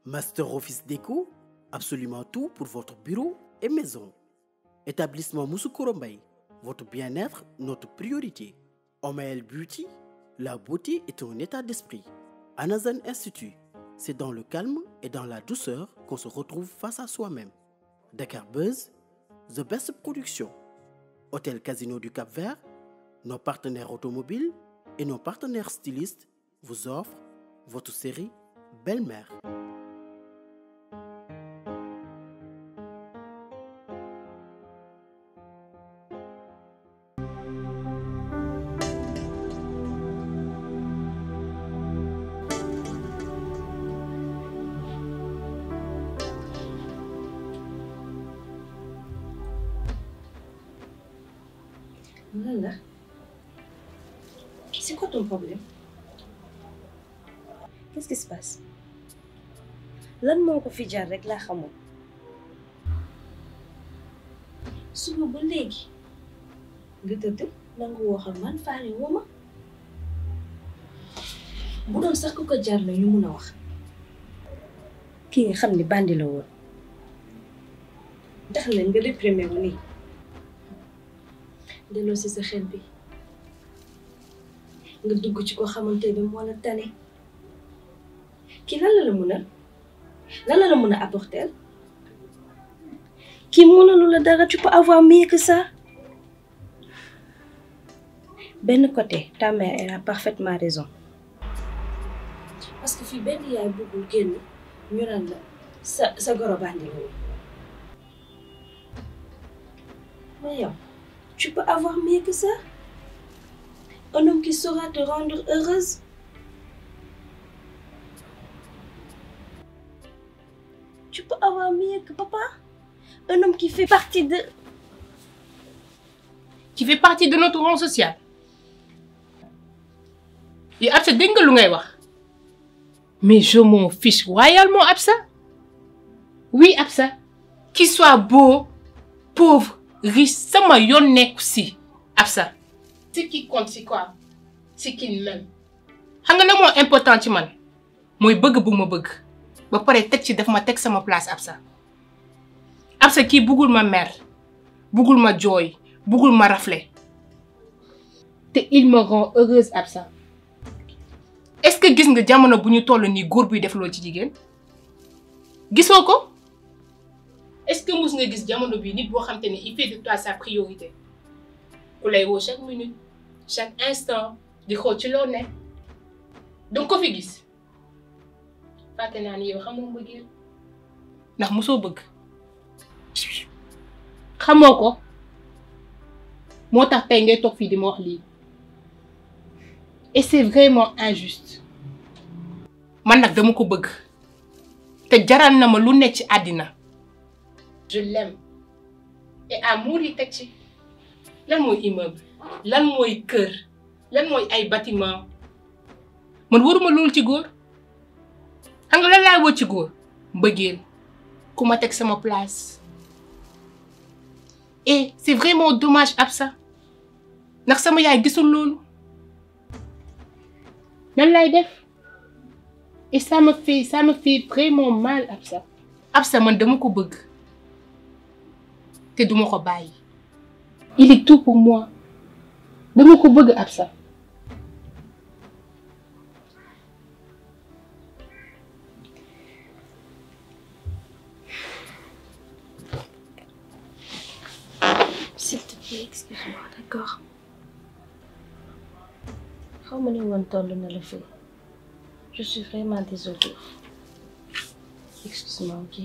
Master Office Déco, absolument tout pour votre bureau et maison. Établissement Moussoukouro Mbaye, votre bien-être, notre priorité. Omael Beauty, la beauté est un état d'esprit. Anazan Institute, c'est dans le calme et dans la douceur qu'on se retrouve face à soi-même. Dakar Buzz, The Best Production. Hôtel Casino du Cap-Vert, nos partenaires automobiles et nos partenaires stylistes vous offrent votre série Belle-Mère. Lala, c'est quoi ton problème? Qu'est-ce qui se passe? Lan moo ko fi jaar rek laa xamul. Suba ba léegi nga tëdd nangu wax ak man faale woo ma. Bu doon sax ku ko jaar la ñu mun a wax. Kii nga xam ni bandi la woon. Tax na nga déprimé wu nii. Delloo si sa xel bi nga dugg ci ko xamante ne moo la tane kii lan la mën a apporter kii mënalu la dara. Tu peux avoir mieux que ça. Benn côté ta mère elle a parfaitement raison parce que fii benn yaay bëggul génn ñu naan la sa goro bandi la woon mais yow tu peux avoir mieux que ça. Un homme qui saura te rendre heureuse. Tu peux avoir mieux que papa. Un homme qui fait partie de notre rang social. Et Absa, dégg nga lu ngay wax. Mais je m'en fiche royalement, Absa. Oui, Absa. Qu'il soit beau, pauvre, riche, sama yoon nekku si Absa. Ce qui compte c'est quoi? C'est qu'il m'aime. Xam nga nag moo important ci man mooy bëgg bu ma bëgg ba pare teg ci daf ma teg sama place Absa. Absa kii bëggul ma mer bëggul ma jooy bëggul ma rafle te il me rend heureuse Absa. Est-ce que gis nga jamono bu ñu toll nii góor buy def loolu ci jigéen gisoo ko? Est-ce que mus nga gis jamono bi nit boo xam te ne il fait de toi sa priorité ku lay woo chaque minute chaque instant di xool ci loo ne donc ko fi gis fàtte naa ni yow xamoo bëggeel ndax mosoo bëgg xamoo ko moo tax tey ngay toog fii di ma wax lii et c'est vraiment injuste. Man nag dama ko bëgg te jaral na ma lu nekk ci àddina. Je l'aime et amour yi teg ci lan mooy immeuble lan mooy kër lan mooy ay bâtiment man waruma loolu ci góor. Xam nga lan laay woo ci góor mbëggeel ku ma teg sama place et c'est vraiment dommage Absa ndax sama yaay gisul loolu nan lay def et ça me fait vraiment mal Absa. Absa man dama ko bëgg te duma ko bàyyi. Il est tout pour moi. Dama ko bëgg Absa. S'il te plaît, excuse-moi, d'accord? Xaw ma ne woon toll na la fii. Je suis vraiment désolée. Excuse-moi, ok?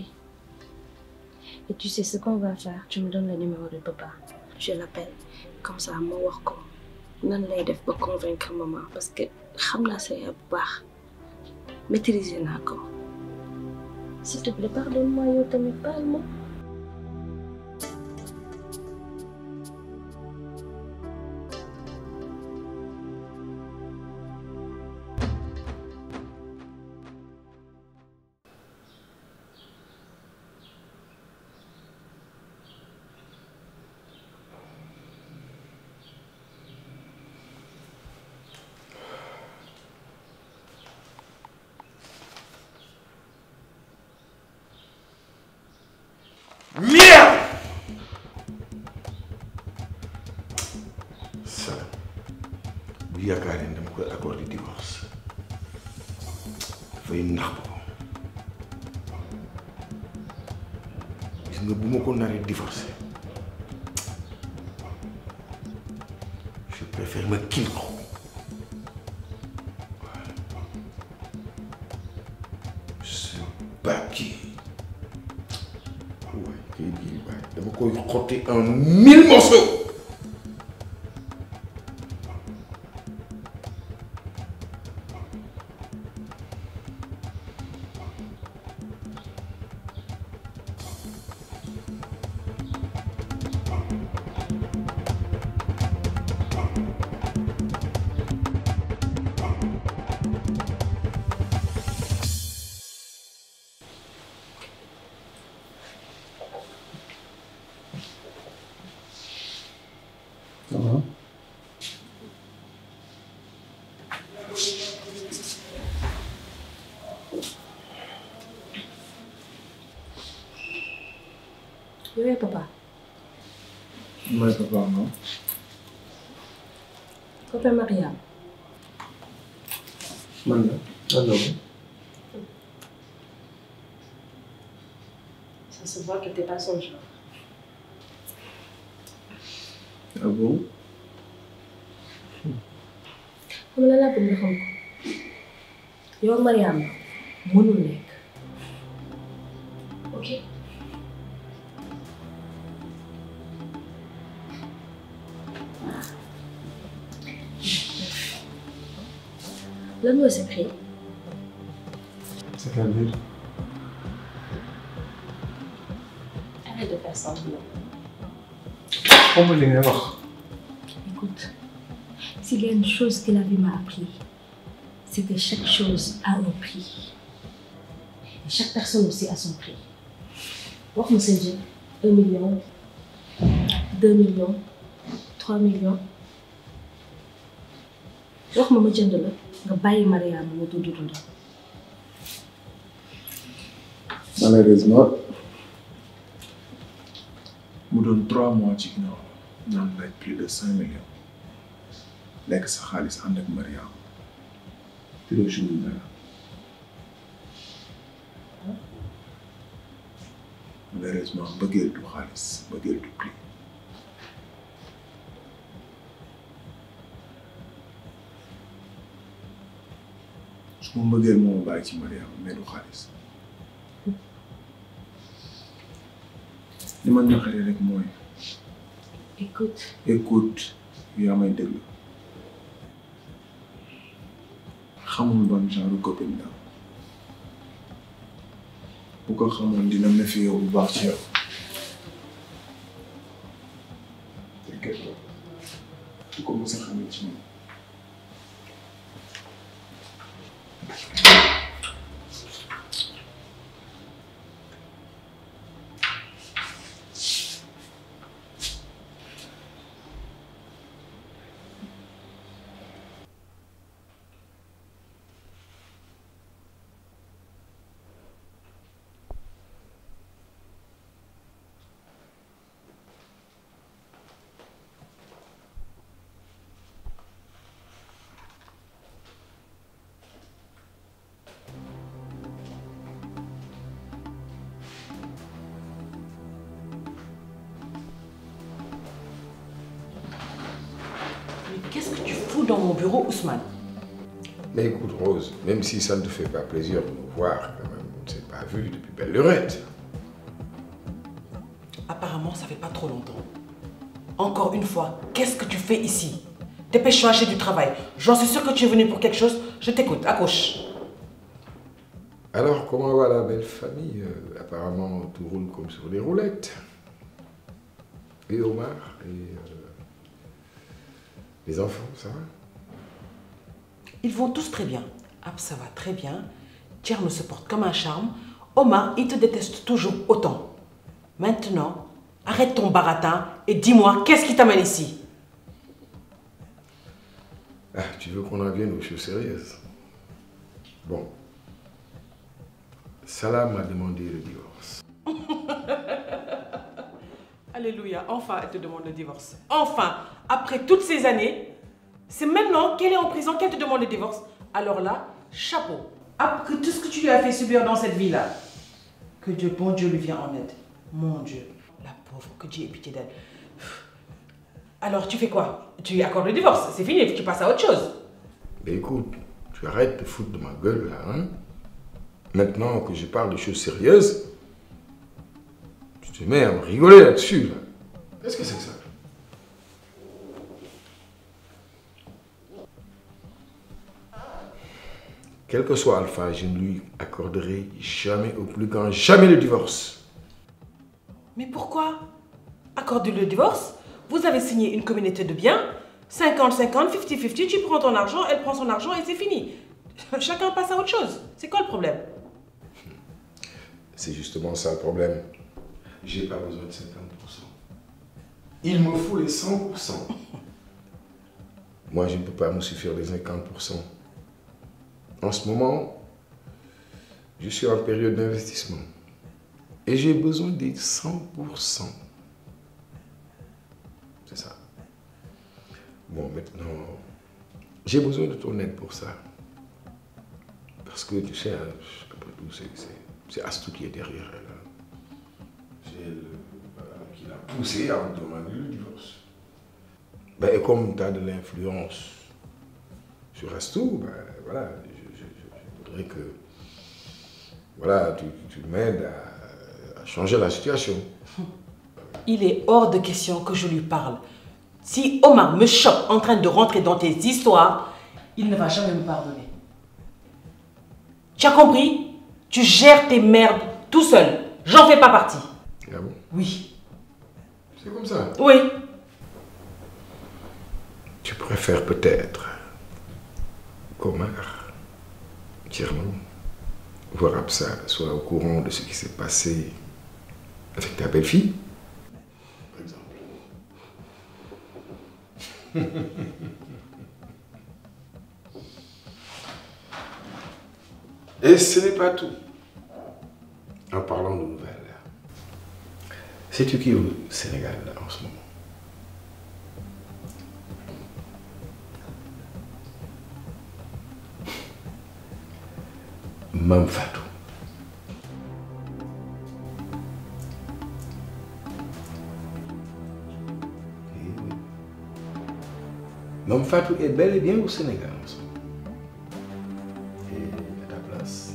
Et tu sais ce qu'on va faire? Tu me donnes le numéro de papa. Je l'appelle. Comme ça, ma wax ko nan lay def ba convaincre maman parce que xam naa sa yaay bu baax. Maîtriser naa ko. S'il te plaît, pardonne-moi yow tamit baal-ma. yaakaar ne dama koy accorder divorce dafay nax ko gis nga bu ma ko naree divorcer je préfère ma kill ko ce bâti waaye kay bii waaye dama koy xotti en 1000 morceaux. Oui, papa. Oui, papa, non. Copain Mariam. Man, alors. Ça se voit que t'es pas son genre. Ah bon? Xam nga la bëgg nga xam ko. Yow Mariam mënul nekk. Ok. Lan mooy secret. C'est-à-dire? Arrête de faire semblant. Comment les gars? Écoute, s'il y a une chose que la vie m'a appris, c'est que chaque chose a un prix. Et chaque personne aussi a son prix. Wax ma seen jël 1 million, 2 millions, 3 millions. Wax ma jënd la nga bàyyi Mariam mu dund. Malheureusement, mu doon 3 mois ci ginnaaw ñaan laaj plus de 5 millions. Lekk sa xaalis ànd ak Mariam. te doo joué dara. Malheureusement mbëggeel du xaalis mbëggeel du prix. su ma mbëggeel moo ma bàyyi ci Mariam mais du xaalis. li ma naqaree rek mooy. écoute yaa may déglu. xamul ban genre copine la. bu ko xamoon dina méfier bu baax ci yow. t'inquiète pas. du ko mos a xamee ci moom. Qu'est-ce que tu fous dans mon bureau, Ousmane? Mais écoute, Rose, même si ça ne te fait pas plaisir de nous voir, quand même, on ne s'est pas vu depuis belle lurette. Apparemment, ça fait pas trop longtemps. Encore une fois, qu'est-ce que tu fais ici? Dépêche-toi, j'ai du travail. J'en suis sûre que tu es venu pour quelque chose. Je t'écoute, à gauche. Alors, comment va la belle famille? Apparemment, tout roule comme sur des roulettes. Et Omar et les enfants, ça va? Ils vont tous très bien. Ab, ça va très bien. Thierno se porte comme un charme. Omar, il te déteste toujours autant. Maintenant, arrête ton baratin et dis-moi, qu'est-ce qui t'amène ici? Ah, tu veux qu'on en vienne aux choses sérieuses? Bon. Salah m'a demandé le divorce. Alléluia, enfin elle te demande le divorce. Enfin, après toutes ces années, C'est maintenant qu'elle est en prison qu'elle te demande le divorce. Alors là, chapeau. Après tout ce que tu lui as fait subir dans cette vie-là, que Dieu, bon Dieu, lui vient en aide. Mon Dieu, la pauvre, que Dieu ait pitié d'elle. Alors tu fais quoi? Tu lui accordes le divorce, c'est fini, tu passes à autre chose. Mais écoute, tu arrêtes de foutre de ma gueule là, hein? Maintenant que je parle de choses sérieuses, tu te mets à me rigoler là-dessus, là. Qu'est-ce que c'est que ça? Quel que soit Alpha, je ne lui accorderai jamais au plus grand jamais le divorce. Mais pourquoi? Accorder le divorce? Vous avez signé une communauté de biens, 50-50, 50-50, tu prends ton argent, elle prend son argent et c'est fini. Chacun passe à autre chose. C'est quoi le problème? C'est justement ça le problème. J'ai pas besoin de 50%. Il me faut les 100%. Moi, je ne peux pas me suffire des 50%. En ce moment, je suis en période d'investissement. Et j'ai besoin des 100%. C'est ça. Bon, maintenant, j'ai besoin de ton aide pour ça. Parce que, tu sais, après tout, c'est Astou qui est derrière elle. C'est elle qui l'a poussé à me demander le divorce. Ben, et comme tu as de l'influence sur Astou, ben, voilà, je voudrais que voilà, tu m'aides à changer la situation. Il est hors de question que je lui parle. Si Omar me chope en train de rentrer dans tes histoires, il ne va jamais me pardonner. Tu as compris? Tu gères tes merdes tout seul. J'en fais pas partie. Ah bon? Oui. C'est comme ça? Oui. Tu préfères peut-être qu'Omar, Thierno, voir Absa soit au courant de ce qui s'est passé avec ta belle-fille, par exemple. Et ce n'est pas tout. En parlant de nouvelles, sais-tu qui est au Sénégal là, en ce moment? Mame Fatou. Mame Fatou est bel et bien au Sénégal en ce moment. Et à ta place,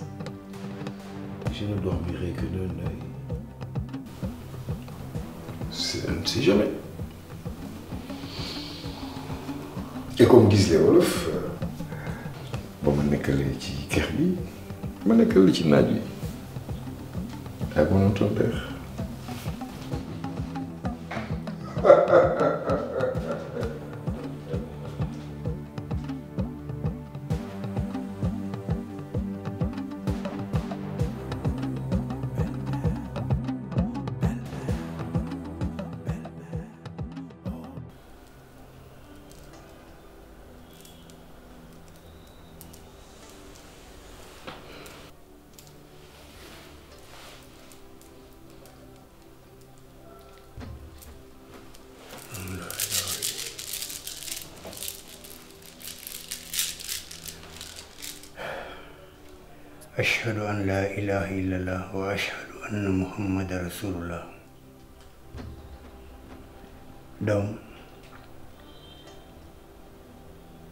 je ne dormirai que d'un œil. On ne sait jamais. Et comme disent les Wolofs, ba ma nekkalee ci kër gi ma nekkal ci naaj wi à bon entendeur. أشهد أن لا إله إلا الله وأشهد أن محمد رسول الله. doom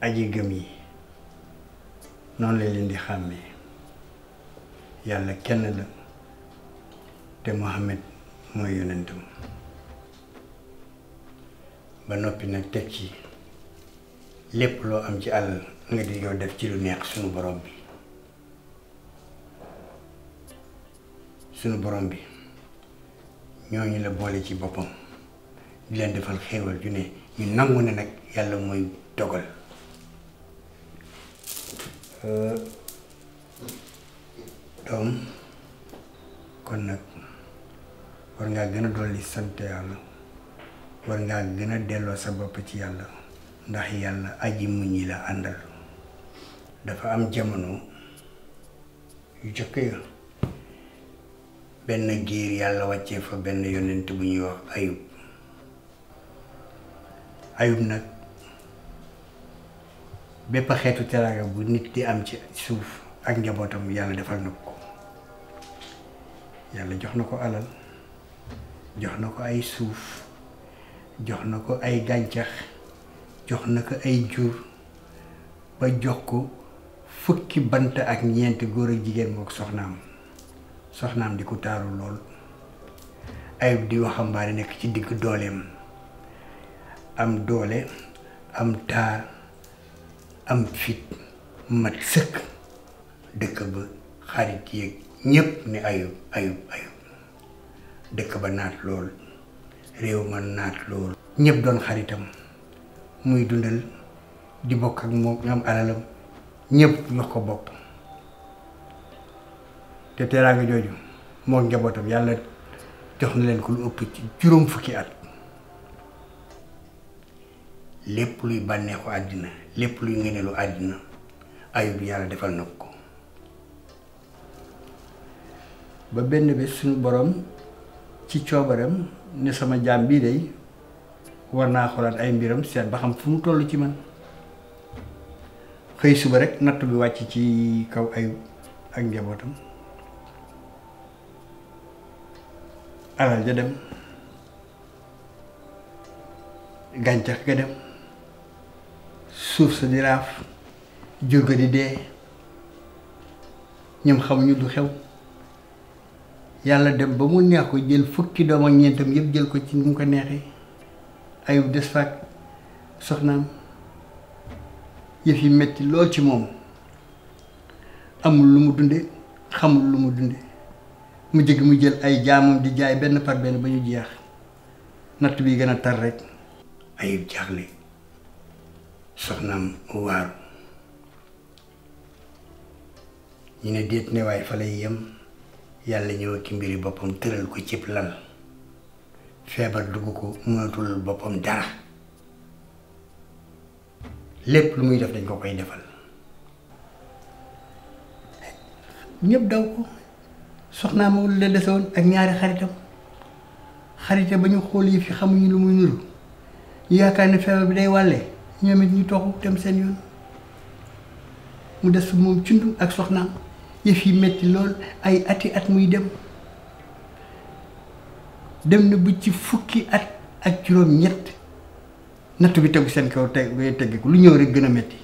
aji gëm yi noonu la leen di xàmmee yàlla kenn la te Muhammad mooy yonentam ba noppi nag teg ci lépp loo am ci àll nga di yow def ci lu neex sunu borom bi. sunu borom bi ñooñu la boole ci boppam di leen defal xéewal ju ne ñu nangu ne nag yàlla mooy dogal doom kon nag war ngaa gën a dolli sant yàlla war ngaa gën a delloo sa bopp ci yàlla ndax yàlla aji muñ ñi la àndal dafa am jamono yu jëkk ya benn giir yàlla wàccee fa benn yonent bu ñuy wax ayub nag bépp xeetu teraanga bu nit di am ci suuf ak njabootam yàlla defal na ko yàlla jox na ko alal jox na ko ay suuf jox na ko ay gàncax jox na ko ay jur ba jox ko fukki bant ak ñeent góor ak jigéen mook soxnaam di ko taaru lool Ayub di waxambaane nekk ci digg dooleem am doole am taar am fit mat sëkk dëkk ba xarit yeeg ñépp ni Ayub dëkk ba naat lool réew ma naat lool ñépp doon xaritam muy dundal di bokk ak moom am alalam ñépp jox ko bopp te teraanga jooju moo njabootam yàlla jox na leen ko lu ëpp ci juróom fukki at lépp luy bànneexu àddina lépp luy ngëneelu àddina Ayub yàlla defal na ko ba benn bés suñu borom ci coobaram ne sama jaam bii day war naa xoolaat ay mbiram seet ba xam fu mu toll ci man xëy suba rek natt bi wàcc ci kaw Ayub ak njabootam alal ja dem gàncax ga dem suuf sa di raaf jur ga di dee ñoom xamuñu du xew yàlla dem ba mu neex ko jël fukki doom ak ñeentam yëpp jël ko ci ni mu ko neexee Ayub des faak soxnaam yëf yi metti lool ci moom amul lu mu dunde xamul lu mu dunde mu jëgg mu jël ay jaamam di jaay benn par benn ba ñu jeex natt bi gën a tar rek Ayub jaaxle soxnaam waaru ñu ne déet ne waaye fa lay yem yàlla ñëw ak mbiri boppam tëral ko cib lal feebar dugg ko mënatul boppam dara lépp lu muy def dañ ko koy defal ñëpp daw ko soxnaa ma la desewoon ak ñaari xarite ba ñu xool yi fi xamuñu lu muy nuru ñu yaakaar ne feebar bi day wàlle ñoom it ñu toxu dem seen yoon mu des moom cundum ak soxnaam yëf yi metti lool ay ati at muy dem na bu ci fukki at ak juróom-ñett nattu bi tegu seen kaw tegg ko lu ñëw rek gën a metti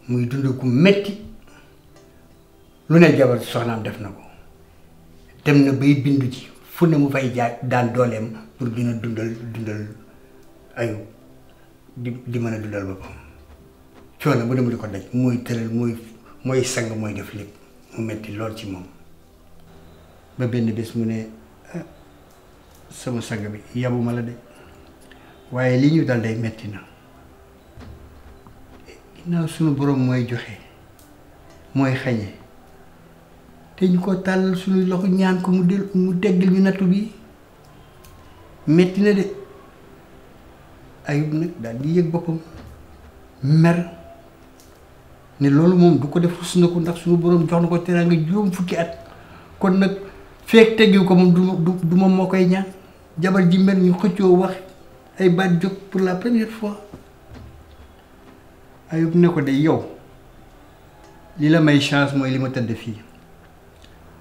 muy dund ku metti lu ne jabar soxnaam def na ko dem na bay bindu ci fu ne mu fay jaay daan dooleem pour gën a dundal Ayub di mën a dundal boppam coono bu dem di ko daj mooy tëral mooy sang mooy def lépp mu metti lool ci moom ba benn bés mu ne sama sang bi yabuma la de waaye li ñu dal day metti na ginnaaw sunu borom mooy joxe mooy xañe te ñu ko tàllal suñu loxo ñaan ko mu teggal ñu nattu bi metti na de Ayub nag daal di yëg boppam mer ne loolu moom du ko def rus na ko ndax suñu borom jox na ko teraanga juróom fukki at kon nag feek teggiw ko moom du moom moo koy ñaan jabar ji mer ñu xëccoo wax ay baat jóg pour la première fois Ayub ne ko de yow li la may chance mooy li ma tëdd fii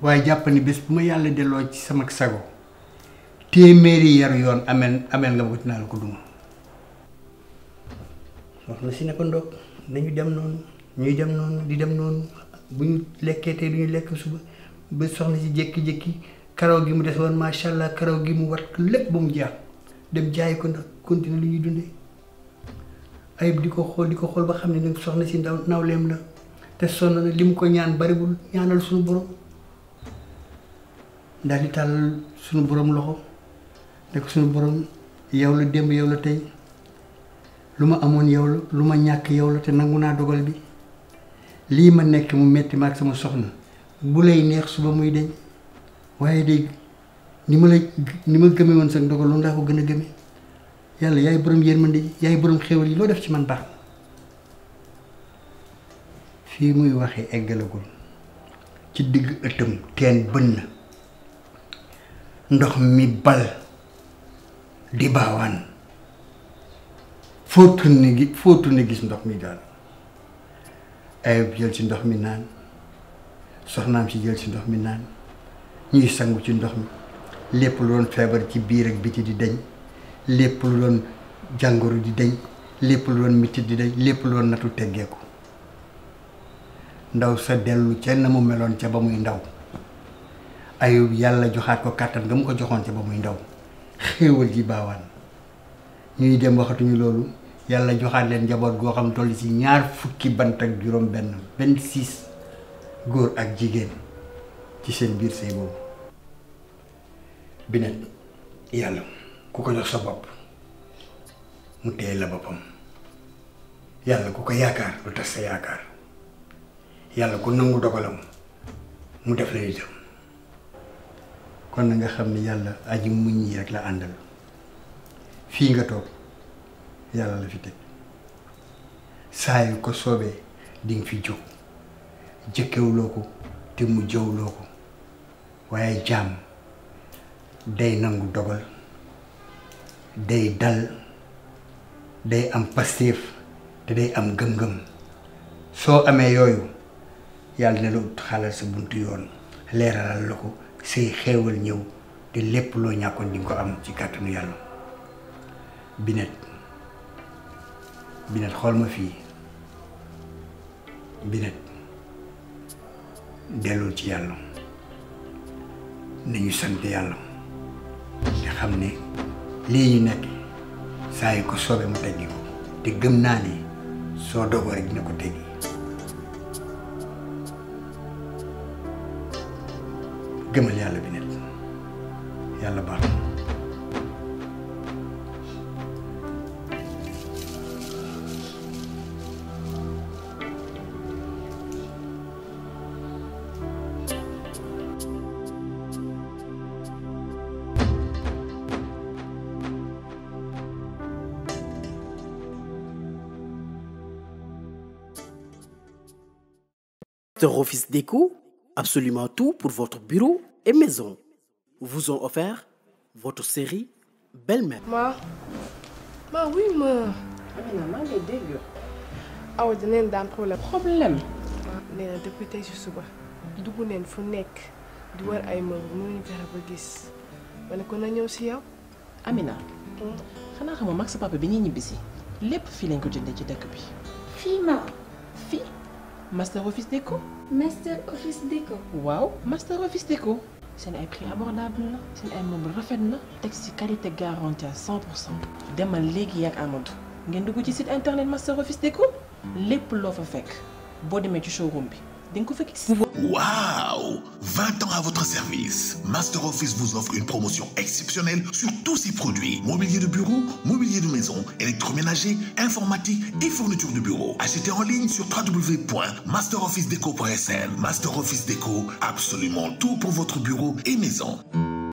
waaye jàpp ni bés bu ma yàlla delloo ci sama sago téeméeri yar yoon amel nga ma ko dinaa la ko duma soxna si ne ko ndox nañu dem noonu ñuy dem noonu di dem noonu bu ñu lekkee tey du ñu lekk suba ba soxna si jékki-jékki karaw gi mu des woon macha allah karaw gi mu wat lépp ba mu jeex dem jaay ko ndax continuer lu ñuy dundee Ayub di ko xool ba xam ne nag soxna si nawleem la te sonn na li mu ko ñaan bariwul ñaanal suñu borom daal di tàllal suñu borom loxo ne ko suñu borom yow la démb yow la tey lu ma amoon yow la lu ma ñàkk yow la te nangu naa dogal bi lii ma nekk mu metti ma ak sama soxna bu lay neex suba muy deñ waaye de ni ma gëme woon sa dogal lu ndaa ko gën a gëme yàlla yaay borom yërmande yaay borom xéwal yi loo def ci man baax fii muy waxee eggalagul ci digg ëttam teen bënn ndox mi bal di baawaan foo tourné gis ndox mi daal Ayub jël ci ndox mi naan soxnaam si jël ci ndox mi naan ñuy sangu ci ndox mi lépp lu doon feebar ci biir ak biti di dañ lépp lu doon jàngoro di dañ lépp lu doon mitit di dañ lépp lu doon natu teggeeku ndaw sa dellu ca na mu meloon ca ba muy ndaw Ayub yàlla joxaat ko kàttan nga mu ko joxoon ca ba muy ndaw xéewal ji baawaan ñuy dem waxatuñu loolu yàlla joxaat leen njaboot goo xam toll ci 20 bant ak juróom benn 26 góor ak jigéen ci seen biir sëy boobu Binet yàlla ku ko jox sa bopp mu téye la boppam yàlla ku ko yaakaar du tas sa yaakaar yàlla ku nangu dogalam mu def la itam kon na nga xam ne yàlla aji muñ yi rek la àndal fii nga toog yàlla la fi teg saa yu ko soobee di nga fi jóg jëkkewuloo ko te mu jëwloo ko waaye jaam day nangu dogal day dal day am pastéef te day am gëm-gëm soo amee yooyu yàlla ne la ut xalal sa buntu yoon leeralal la ko say xeewal ñëw te lépp loo ñàkkoon di nga ko am ci kàttanu yàlla Binet xool ma fii Binet dellul ci yàlla nañu sant yàlla te xam ne lii ñu nekk saa yu ko soobee mu teggi ko te gëm naa ne soo dogoo rek dina ko teggi gëmal yàlla Binet yàlla baax na Master Office Déco, absolument tout pour votre bureau et maison, vous ont offert votre série Belle-Mère. Oui, ma. Amina maa ngi dégg. Awa dinañ daan problème. Problème. Nee na depuis tey si suba dugg neen fu nekk di war ay meubles mënuñu fexe ba gis ma ne ko na ñëw si yow. Amina. xanaa xam nga mag sa papa bi ñuy ñibbisi lépp fii lañ ko jëndee ci dëkk bi. Fii ma. Fii. Master Office Déco. Master Office Déco. waaw Master Office Déco. seen ay prix abordable la seen ay meubles rafet na teg ci qualité garantie à 100%. demal léegi ak Amadou ngeen dugg ci site internet Master Office Déco lépp loo fa fekk boo demee ci showroom bi di nga ko fa gis. Waouh! 20 ans à votre service. Master Office vous offre une promotion exceptionnelle sur tous ses produits. Mobilier de bureau, mobilier de maison, électroménager, informatique et fourniture de bureau. Achetez en ligne sur www.masterofficedeco.sn. Master Office Déco, absolument tout pour votre bureau et maison.